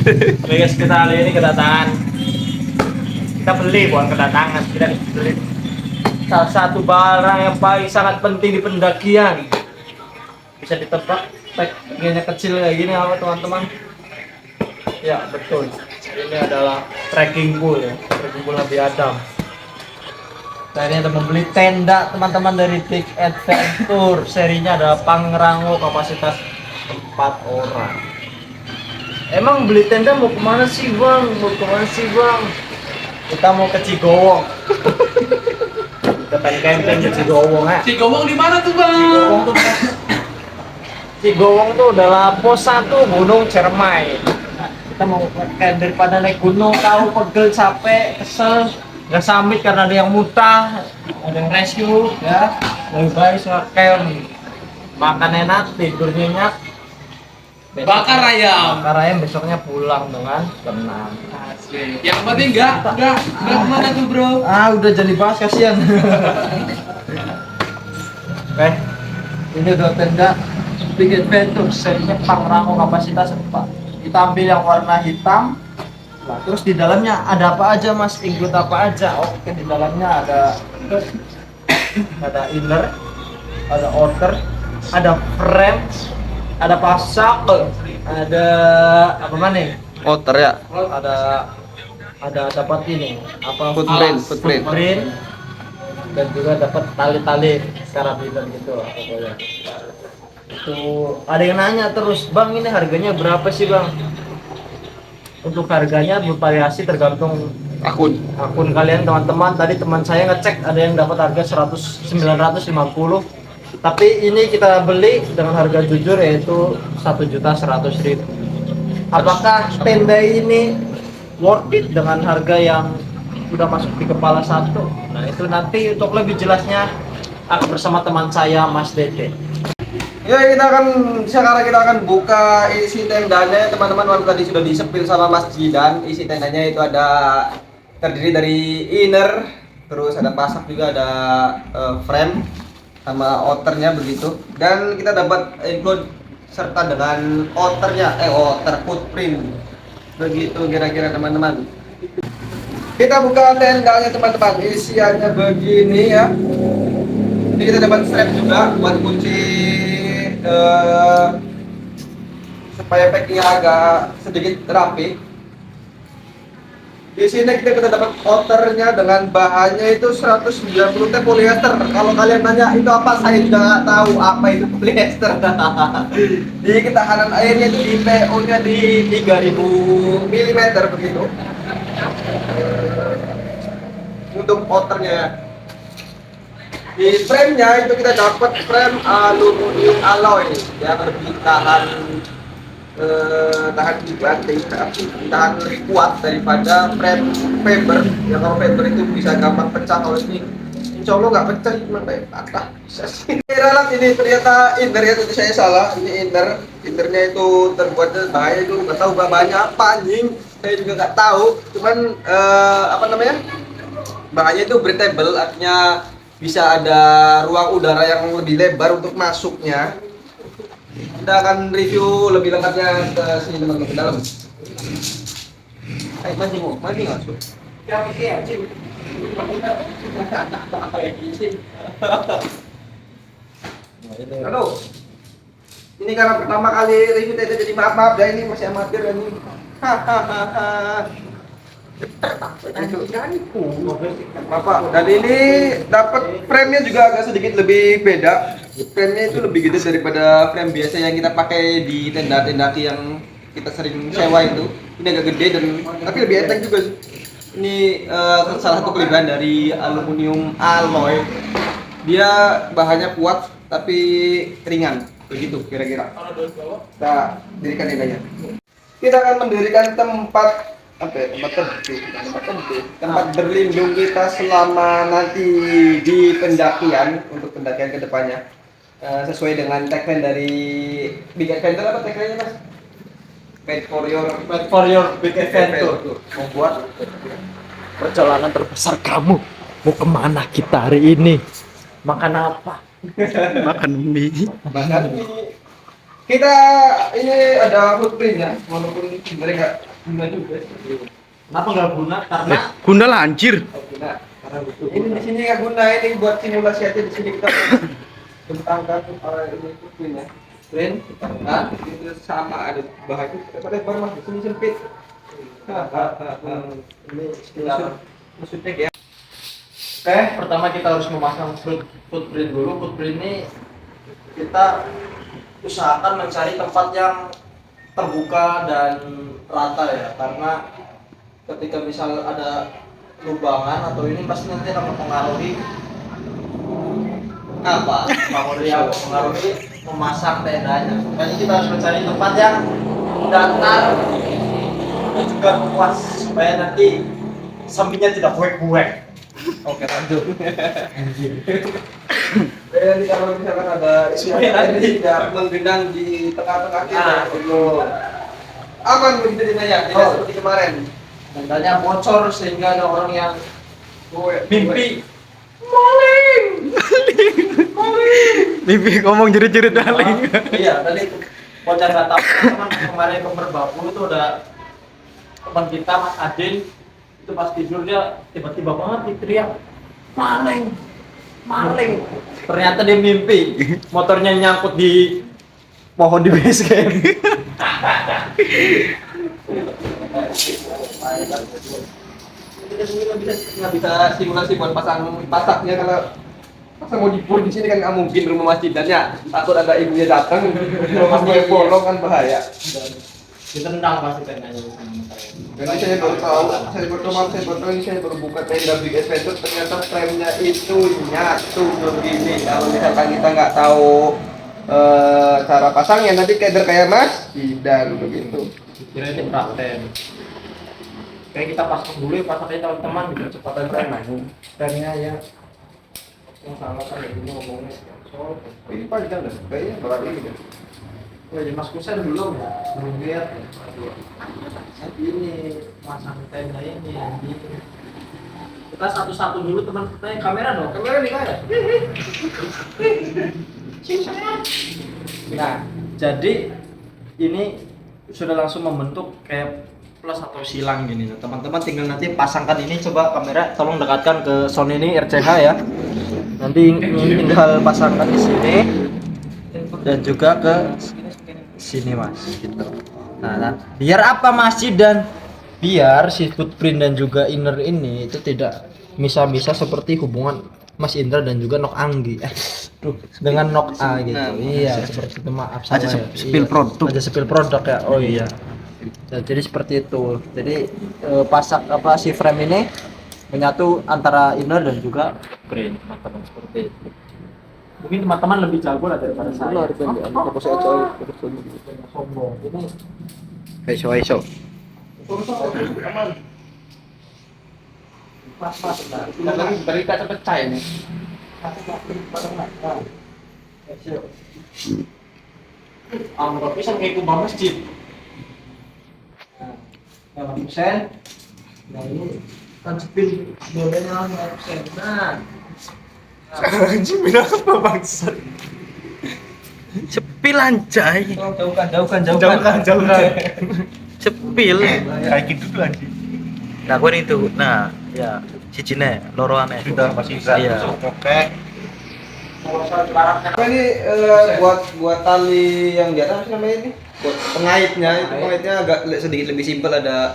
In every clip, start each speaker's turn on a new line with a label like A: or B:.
A: Guys, kita kali ini kedatangan. Kita beli, bukan kedatangan. Kita beli salah satu barang yang paling sangat penting di pendakian. Bisa ditebak packagingnya kecil kayak gini apa teman-teman? Ya betul. Ini adalah trekking pool ya. Trekking pool Nabi Adam. Nah ini ada membeli tenda teman-teman dari Big Adventure. Serinya ada Pangrango, kapasitas 4 orang. Emang beli tenda mau kemana sih bang? Mau kemana sih bang? Kita mau ke Cigowong. Kita pengen camping ke Cigowong ya.
B: Cigowong di mana tuh bang?
A: Cigowong tuh adalah pos 1 Gunung Cermai. Nah, kita mau daripada naik gunung tahu pegel capek kesel nggak summit karena ada yang muntah ada yang rescue ya lebih baik ngecamp makan enak tidur nyenyak
B: Bakar ayam.
A: Besoknya pulang dengan tenang.
B: Asli. Yang penting enggak kemana tuh bro?
A: Udah jadi bahas kasihan. Ini udah tenda Big Adventure serinya Pangrango kapasitas 4. Kita ambil yang warna hitam. Nah, terus di dalamnya ada apa aja mas? Include apa aja? Oke, di dalamnya ada inner, ada outer, ada frame, ada pasak, ada apa mana?
C: Outer ya.
A: Ada dapat ini apa?
C: Footprint.
A: Dan juga dapat tali-tali karabiner gitu lah pokoknya. Itu ada yang nanya terus, bang ini harganya berapa sih bang? Untuk harganya bervariasi tergantung akun kalian teman-teman. Tadi teman saya ngecek ada yang dapat harga 950. Tapi ini kita beli dengan harga jujur yaitu 1.100.000. Apakah tenda ini worth it dengan harga yang sudah masuk di kepala satu? Nah itu nanti untuk lebih jelasnya akan bersama teman saya Mas Dede.
C: Ya sekarang kita akan buka isi tendanya teman-teman. Waktu tadi sudah disepil sama Mas Jidan. Isi tendanya itu terdiri dari inner, terus ada pasak juga, ada frame sama outernya begitu. Dan kita dapat include serta dengan outer footprint. Begitu kira-kira teman-teman. Kita buka tendanya teman-teman. Isiannya begini ya. Ini kita dapat strap juga buat kunci supaya packingnya agak sedikit rapi. Di sini kita dapat outernya dengan bahannya itu 190 T polyester. Kalau kalian nanya itu apa, saya juga nggak tahu apa itu polyester. Di ketahanan airnya itu di PO-nya di 3000 mm begitu. Untuk outernya. Di frame-nya itu kita dapat frame aluminium alloy yang lebih tahan banting, tahan lebih kuat daripada frame fiber. Yang kalau fiber itu bisa gampang pecah, kalau ini insya Allah nggak pecah, cuma kayak patah bisa sih. Ralat ini ternyata innernya tadi saya salah. Ini innernya itu terbuat bahaya itu nggak tahu bahannya apa anjing. Saya juga nggak tahu. Cuman bahannya itu breathable, artinya bisa ada ruang udara yang lebih lebar untuk masuknya. Kita akan review lebih lengkapnya ke sini teman-teman ke dalam. Mandi nggak sih? Halo. Ini karena pertama kali review tenda, jadi maaf ya, ini masih amatir ya ini. Bapak, dan ini dapat frame-nya juga agak sedikit lebih beda. Frame-nya itu lebih gede daripada frame biasa yang kita pakai di tenda-tenda yang kita sering sewa itu. Ini agak gede dan tapi lebih enteng juga. Ini salah satu kelebihan dari aluminium alloy. Dia bahannya kuat tapi ringan. Begitu kira-kira. Kita dirikan tendanya. Kita akan mendirikan tempat berlindung kita selama nanti di pendakian, untuk pendakian kedepannya, sesuai dengan tagline dari Big Adventure. Apa tagline-nya mas? Made for your Big Adventure. Membuat
A: Perjalanan terbesar kamu. Mau kemana kita hari ini? Makan apa?
C: Makan mie.
A: Makan mie.
C: Kita ini ada footprint ya, walaupun sebenarnya Enggak juga.
A: Kenapa nggak guna? Karena
D: Guna lah anjir.
C: Oh, guna. Karena butuh. Ini di sini nggak guna, ini buat simulasi aja di sini kita tentangkan ini itu print ya. Print, nah, itu sama ada bahannya. Lebar mas, di sini sempit. Ini maksudnya ya. Oke,
A: pertama kita harus memasang footprint dulu. Footprint ini kita usahakan mencari tempat yang terbuka dan rata ya, karena ketika misal ada lubangan atau ini pasti nanti akan mempengaruhi apa? Mempengaruhi memasang tendanya. Makanya kita harus mencari tempat yang datar dan juga luas supaya nanti sampingnya tidak buek-buek.
C: oke lanjut. Jadi kalau misalkan ada ini tidak menggenang di tengah-tengah kita, aman begitu dinanya, tidak seperti kemarin.
A: Tendanya bocor sehingga ada orang yang mimpi
D: Mimpi ngomong jerit-jerit maling.
A: iya tadi bocor nggak tahu teman kemarin ke Merbabu itu ada teman kita Mas Adin itu pas tidur dia tiba-tiba banget teriak maling maling, ternyata dia mimpi motornya nyangkut di pohon di base camp.
C: Nggak bisa simulasi buat pasaknya kalau pasang mau dipur di sini kan nggak mungkin rumah masjidannya, takut ada ibunya datang rumah masjid bolong kan bahaya.
A: Ditendang pasti tendanya.
C: Jadi saya baru tahu, saya baru tahu ini saya baru buka tenda Big Adventure, ternyata frame-nya itu nyatu begini. Kalau misalkan kita nggak tahu cara pasangnya nanti kayak masjidan begitu.
A: Kira ini praktek. Kayak kita pasang dulu ya, pasangnya teman-teman biar cepatan frame. Frame-nya ya. Yang salah kan ini ngomongnya. So,
C: Ini panjang dah, kayaknya berat ini kan.
A: oh ya Mas Kusen belum lihat. Ini masang tenda ini. Kita satu-satu dulu teman kita kamera dong. Kamera di mana? Nah, jadi ini sudah langsung membentuk kayak plus atau silang gini. Nah, teman-teman tinggal nanti pasangkan ini, coba kamera tolong dekatkan ke Sony ini RCH ya. Nanti tinggal pasangkan di sini dan juga ke sini Mas gitu. Nah, biar apa Masjid dan biar si footprint dan juga inner ini itu tidak bisa seperti hubungan Mas Indra dan juga Nok Anggi. Dengan Nok A gitu.
C: Nah,
A: iya, seperti itu maaf sama
D: Aja
A: ya.
D: spill
A: Iya.
D: produk.
A: Aja spill produk ya. Oh iya. Nah, jadi seperti itu. Jadi pasak apa si frame ini menyatu antara inner dan juga print, teman-teman seperti itu. Mungkin teman-teman lebih jago lah daripada saya.
C: Kalau saya jauh,
A: Sombong. Ini
D: Iso.
A: pas-pas lah.
C: berita pecah ini.
A: Anggap bisa kayak kubah masjid. Nah, kusen. Nah ini kan sepil modelnya 5%. Nah,
D: Anjing bilang apa bangsat? Cepil anjay.
C: Jauhkan.
D: Cepil. Kayak gitu tuh anjing. Nah, gue itu. Nah, ya, cicine, loroane. Sudah masih
C: Iya.
D: Oke.
A: kalau soal barangnya
C: Apa ini buat tali yang di atas namanya ini? Buat pengaitnya, itu pengaitnya agak sedikit lebih simpel, ada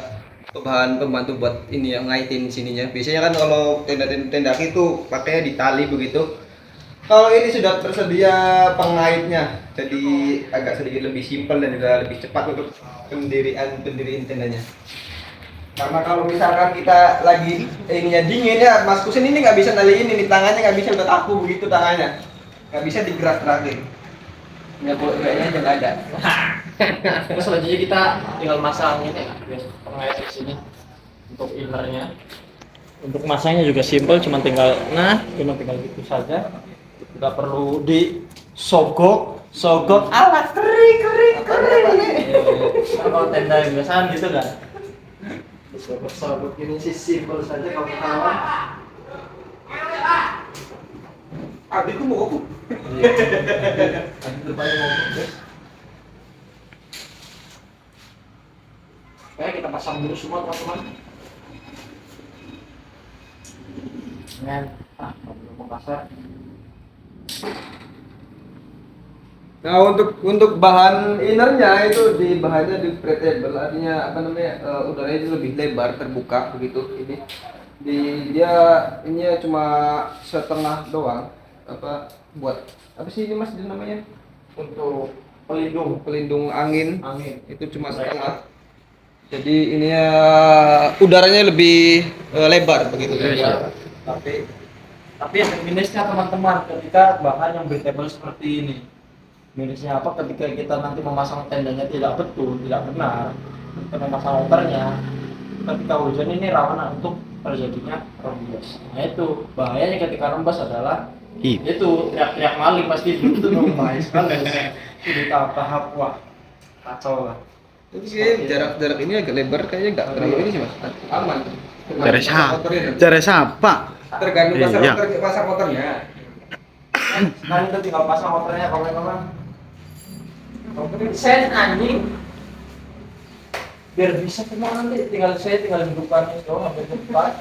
C: bahan pembantu buat ini yang ngaitin sininya. Biasanya kan kalau tenda itu pakainya di tali begitu. Kalau ini sudah tersedia pengaitnya, jadi agak sedikit lebih simpel dan juga lebih cepat untuk pendirian tendanya. Karena kalau misalkan kita lagi ininya dingin ya, Mas Kusin ini nggak bisa naliin ini, tangannya nggak bisa, udah kaku begitu tangannya, nggak bisa digerak-gerakin. Ya kayaknya aja nggak ada.
A: terus selanjutnya kita tinggal masang ini pengait di sini untuk innernya. Untuk masangnya juga simple, cuma tinggal gitu saja. Nggak perlu disogok alat kering. Kalau tenda yang biasaan gitu kan. Disogok ini sih simple saja kawan-kawan.
C: Adikku mau aku.
A: Depannya mau guys. Oke, kita pasang dulu semua teman-teman. Dengan belum kasar.
C: Nah untuk bahan innernya itu di bahannya di breathable, artinya apa namanya udaranya itu lebih lebar terbuka begitu ini. Dia ini cuma setengah doang apa buat apa sih ini mas namanya
A: Untuk
C: pelindung angin
A: angin.
C: itu cuma setengah. Jadi ini udaranya lebih lebar begitu
A: Iya. Tapi yang minusnya teman-teman ketika bahan yang breathable seperti ini. Minusnya apa? Ketika kita nanti memasang tendanya tidak betul, tidak benar, kita memasang outernya, ketika hujan ini rawan untuk terjadinya rembes. Nah itu bahayanya ketika rembes adalah itu teriak-teriak maling pasti itu dong bahaya sekali. Itu tahap wah kacau lah.
C: Jadi jarak ini agak lebar kayaknya nggak terlalu ini sih mas, aman.
D: Cara siapa?
C: Tergantung
D: Iya.
C: pasang motornya.
A: Sekarang kita tinggal pasang outernya kawan-kawan. Sen anjing biar bisa semua nanti tinggal hidupkan itu doang sampai depan.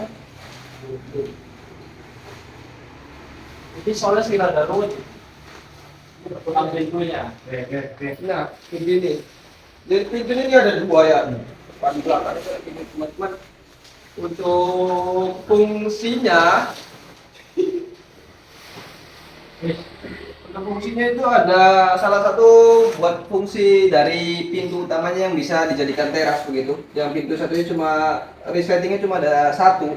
A: Jadi soalnya sekitar darurat ambil pintunya.
C: Nah begini, jadi pintu ini ada dua ya, depan belakang itu ini teman-teman. Untuk fungsinya, untuk fungsinya itu ada salah satu buat fungsi dari pintu utamanya yang bisa dijadikan teras begitu. Yang pintu satunya cuma resletingnya cuma ada satu,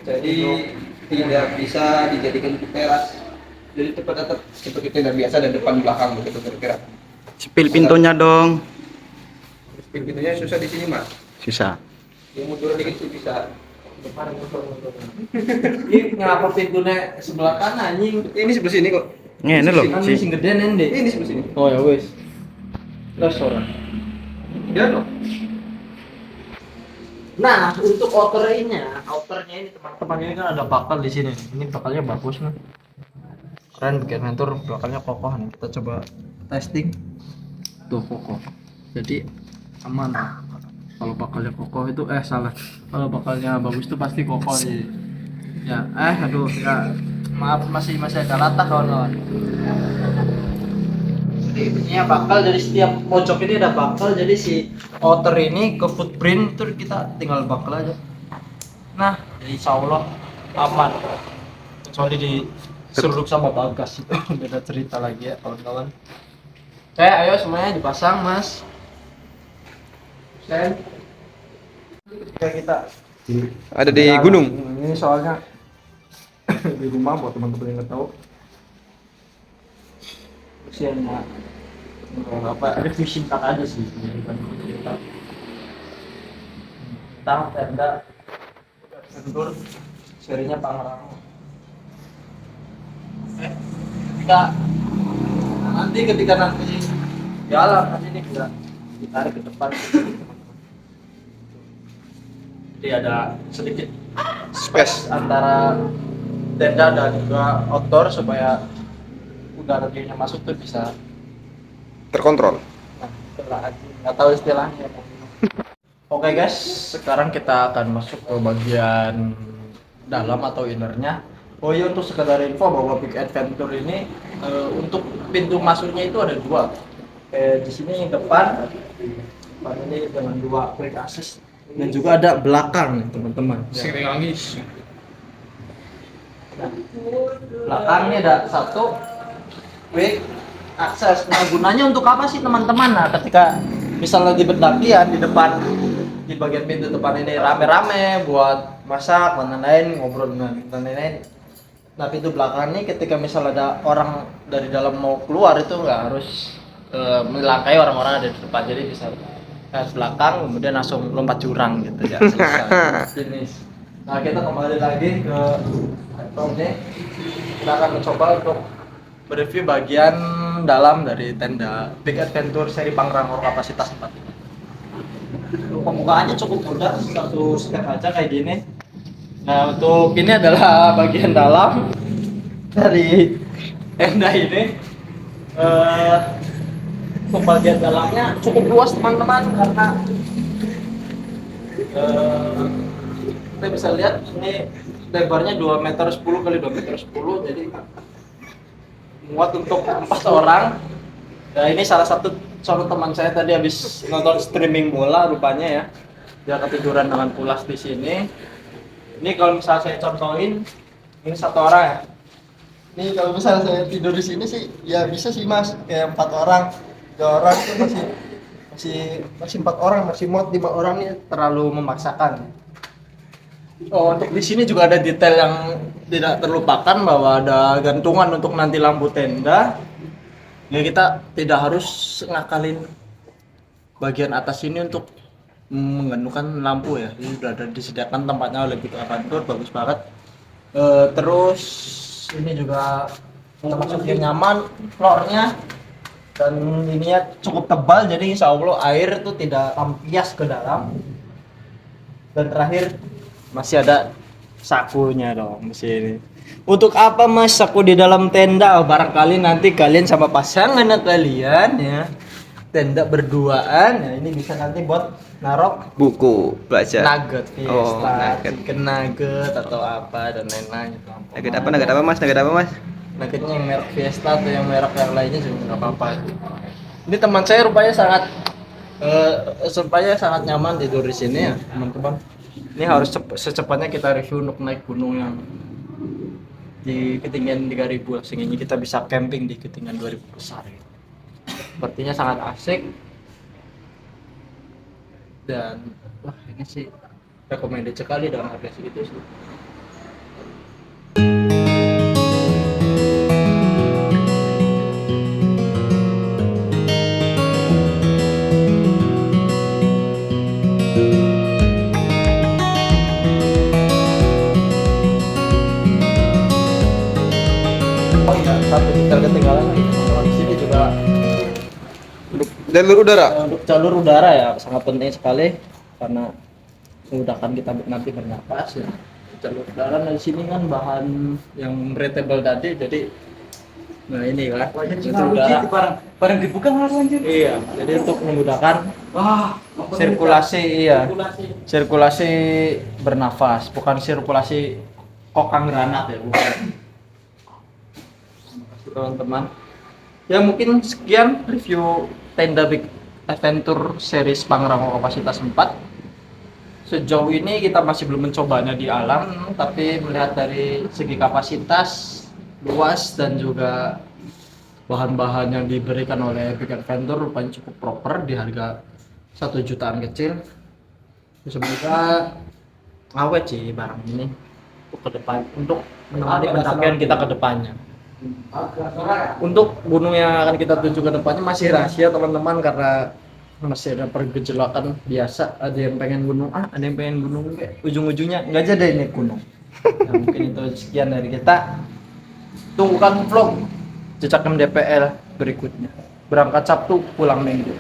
C: jadi tidak bisa dijadikan untuk teras. Jadi tetap seperti tenda biasa dan depan belakang begitu kira-kira.
D: Sepil pintunya dong.
C: Pintunya susah di sini mas.
D: Susah.
C: Yang mundur dikit sih bisa.
A: Depan motor. Ini ngapa pintunya sebelah kanan anjing?
C: Ini sebelah sini kok.
D: Ini loh.
A: Kan sing gede nende.
C: Ini sebelah sini.
A: Oh ya wes. Terus orang.
C: Ya loh.
A: Nah, untuk outernya ini teman-teman ini kan ada bakal di sini. Ini bakalnya bagus nih. Keren bikin mentor bakalnya kokoh nih. Kita coba testing. Tuh kokoh. Jadi aman. Kalau bakalnya kokoh itu salah. Kalau bakalnya bagus itu pasti kokoh sih. Ya, aduh ya. Maaf masih ada latah kawan-kawan. Jadi ini bakal dari setiap pojok ini ada bakal, jadi si outer ini ke footprint itu kita tinggal bakal aja. Nah, jadi insya Allah aman. Kecuali diseruduk sama bagas itu beda cerita lagi ya kawan-kawan. Oke, ayo semuanya dipasang mas. Sen. Ketika kita
C: Ada di gunung.
A: ini soalnya di rumah buat teman-teman yang nggak tahu. Usianya apa review singkat aja sih bukan cerita. Tentang tenda Ventur serinya Pangrango. Ketika nanti jalan nanti ini bisa ditarik ke depan. Jadi ada sedikit space antara tenda dan juga outdoor supaya udara dingin masuk tuh bisa
C: Terkontrol.
A: nggak tahu istilahnya. Oke guys, sekarang kita akan masuk ke bagian dalam atau innernya. Oh iya, untuk sekedar info bahwa Big Adventure ini untuk pintu masuknya itu ada dua. Di sini depan ini dengan dua quick access dan juga ada belakang teman-teman.
B: Sering nangis.
A: Belakangnya ada satu quick access. Nah, gunanya untuk apa sih teman-teman? Nah, ketika misalnya di pendakian di depan di bagian pintu depan ini rame-rame buat masak dan lain-lain, ngobrol dan lain-lain. Nah, pintu belakang ini ketika misalnya ada orang dari dalam mau keluar itu nggak harus melangkai orang-orang ada di depan, jadi bisa ke belakang kemudian langsung lompat jurang gitu ya. Selesai. Jenis. Nah, kita kembali lagi ke laptop ini. Kita akan mencoba untuk mereview bagian dalam dari tenda Big Adventure seri Pangrango kapasitas 4. Pembukaannya cukup mudah, satu step aja kayak gini. Nah, untuk ini adalah bagian dalam dari tenda ini. Untuk bagian dalamnya cukup luas teman-teman karena Kita bisa lihat ini lebarnya 2 meter 10 kali 2 meter 10, jadi muat untuk 4 orang. Nah, ini salah satu contoh teman saya tadi habis nonton streaming bola rupanya ya. Dia ketiduran dengan pulas di sini. Ini kalau misalnya saya contohin, ini 1 orang ya. Ini kalau misalnya saya tidur di sini sih ya bisa sih Mas, kayak 4 orang. 3 orang itu masih 4 orang, masih muat 5 orang ini terlalu memaksakan. Oh, untuk di sini juga ada detail yang tidak terlupakan bahwa ada gantungan untuk nanti lampu tenda. Ya kita tidak harus ngakalin bagian atas ini untuk menggantungkan lampu ya. Ini sudah ada disediakan tempatnya oleh Bika Kantor, bagus banget. Terus ini juga termasuk yang nyaman floornya, dan ininya cukup tebal jadi insya Allah air itu tidak ampias ke dalam. Dan terakhir masih ada sakunya dong di sini. Untuk apa Mas saku di dalam tenda? Oh, barangkali nanti kalian sama pasangan kalian ya tenda berduaan ya, ini bisa nanti buat narok
C: Buku belajar.
A: nugget,
C: Oh,
A: fiesta,
C: nugget.
A: chicken nugget atau apa dan lain-lain.
C: Nugget apa Mas? Nugget apa Mas?
A: Nuggetnya yang merek Fiesta atau yang merek yang lainnya juga nggak apa-apa. Ini teman saya rupanya sangat nyaman tidur di sini ya teman-teman. Ini harus secepatnya kita review untuk naik gunung yang di ketinggian 3000 lah, sehingga kita bisa camping di ketinggian 2000 besar gitu. Sepertinya sangat asik dan wah ini sih recommended sekali dengan harga segitu sih. Oh iya, satu detail ketinggalan lagi. Kalau di sini juga
C: Jalur udara.
A: untuk jalur udara ya sangat penting sekali karena memudahkan kita nanti bernapas ya. Jalur udara di sini kan bahan yang breathable tadi, jadi nah ini kan jalur udara
B: Barang dibuka nggak anjir?
A: iya, jadi untuk memudahkan
B: Wah,
A: sirkulasi bernafas, bukan sirkulasi kokang granat ya, bukan. Teman-teman ya, mungkin sekian review tenda Big Adventure series Pangrango kapasitas 4. Sejauh ini kita masih belum mencobanya di alam, tapi melihat dari segi kapasitas luas dan juga bahan-bahan yang diberikan oleh Big Adventure rupanya cukup proper di harga 1 jutaan kecil. Semoga awet sih barang ini untuk ke depan, untuk menemani pendakian kita ke depannya. Untuk gunung yang akan kita tuju ke depannya masih rahasia teman-teman, karena masih ada pergejolakan biasa. Ada yang pengen gunung A, ada yang pengen gunung B, ujung-ujungnya nggak jadi ini gunung. Nah, mungkin itu sekian dari kita. Tunggukan vlog Jejak MDPL berikutnya. Berangkat Sabtu, pulang Minggu.